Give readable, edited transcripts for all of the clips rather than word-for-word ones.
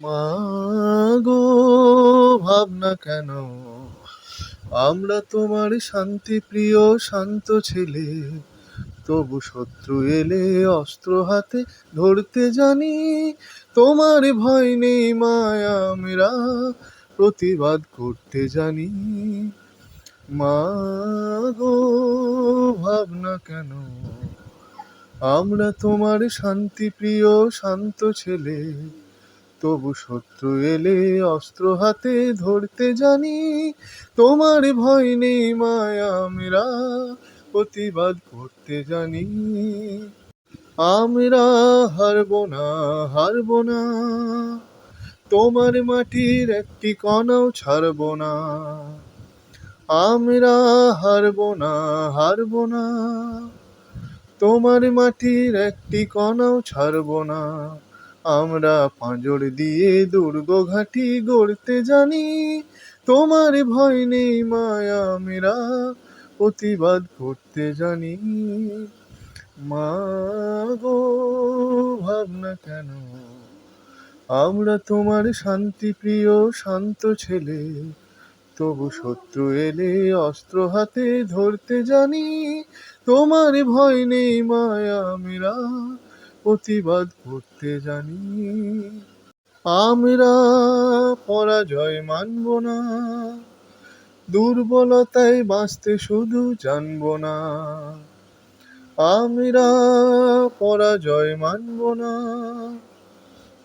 মাগো, ভাবনা কেন? আমরা তোমার শান্তি প্রিয় শান্ত ছেলে, তবু শত্রু এলে অস্ত্র হাতে ধরতে জানি। তোমার ভয় নেই মায়া, আমরা প্রতিবাদ করতে জানি। মাগো, ভাবনা কেন? আমরা তোমার শান্তি প্রিয় শান্ত ছেলে, তবু শত্রু এলে অস্ত্র হাতে ধরতে জানি। তোমার ভয় নেই মায়া, আমরা প্রতিবাদ করতে জানি। আমরা হারবো না, হারবো না, তোমার মাটির একটি কণাও ছাড়বো না। আমরা হারবো না, হারবো না, তোমার মাটির একটি কণাও ছাড়বো না। আমরা পাঁজর দিয়ে দুর্গ ঘাঁটি গড়তে জানি। তোমার ভয় নেই মায়া, আমরা প্রতিবাদ করতে জানি। মাগো, ভাবনা কেন? আমরা তোমার শান্তি প্রিয় শান্ত ছেলে, তবু শত্রু এলে অস্ত্র হাতে ধরতে জানি। তোমার ভয় নেই মায়া, আমরা প্রতিবাদ করতে জানি। আমরা পরাজয় মানব না, দুর্বলতায় বাঁচতে শুধু জানবো না। আমরা পরাজয় মানব না,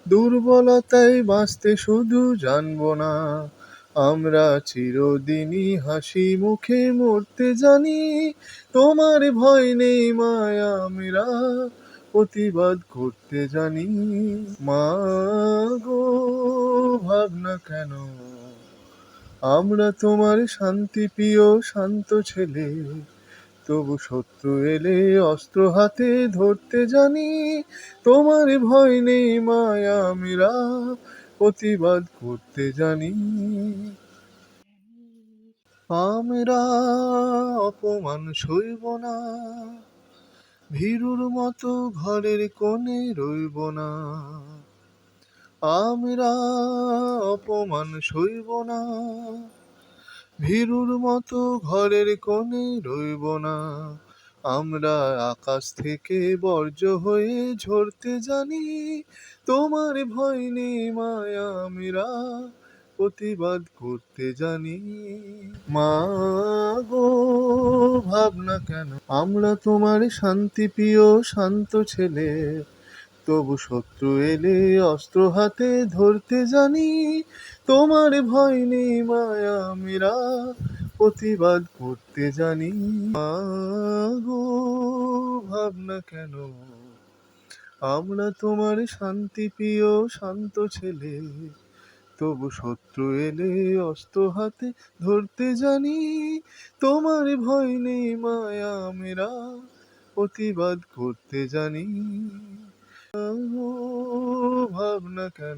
দুর্বলতায় বাঁচতে শুধু জানবো না। আমরা চিরদিনই হাসি মুখে মরতে জানি। তোমার ভয় নেই মায়া, আমরা প্রতিবাদ করতে জানি। মাগো, ভাবনা কেন? আমরা তোমার শান্তি প্রিয় শান্ত ছেলে, তবু শত্রু এলে অস্ত্র হাতে ধরতে জানি। তোমার ভয় নেই মায়া, আমরা প্রতিবাদ করতে জানি। আমরা অপমান সইব না, ভীরুর মতো ঘরের কোণে রইব না। আমরা অপমান সইব না, ভীরুর মতো ঘরের কোণে রইব না। আমরা আকাশ থেকে বর্জ্য হয়ে ঝরতে জানি। তোমার ভয় নেই মায়া, আমরা প্রতিবাদ করতে জানি। মাগো, ভাবনা কেন? আমরা তোমার শান্তি প্রিয় শান্ত ছেলে, তবু শত্রু এলে অস্ত্র হাতে ধরতে জানি। তোমার ভয় নেই মায়া, আমরা প্রতিবাদ করতে জানি। মাগো, ভাবনা কেন? আমরা তোমার শান্তি প্রিয় শান্ত ছেলে, তবু শত্রু এলে অস্ত্র হাতে ধরতে জানি। তোমার ভয় নেই মায়া, আমরা প্রতিবাদ করতে জানি। ভাবনা কেন?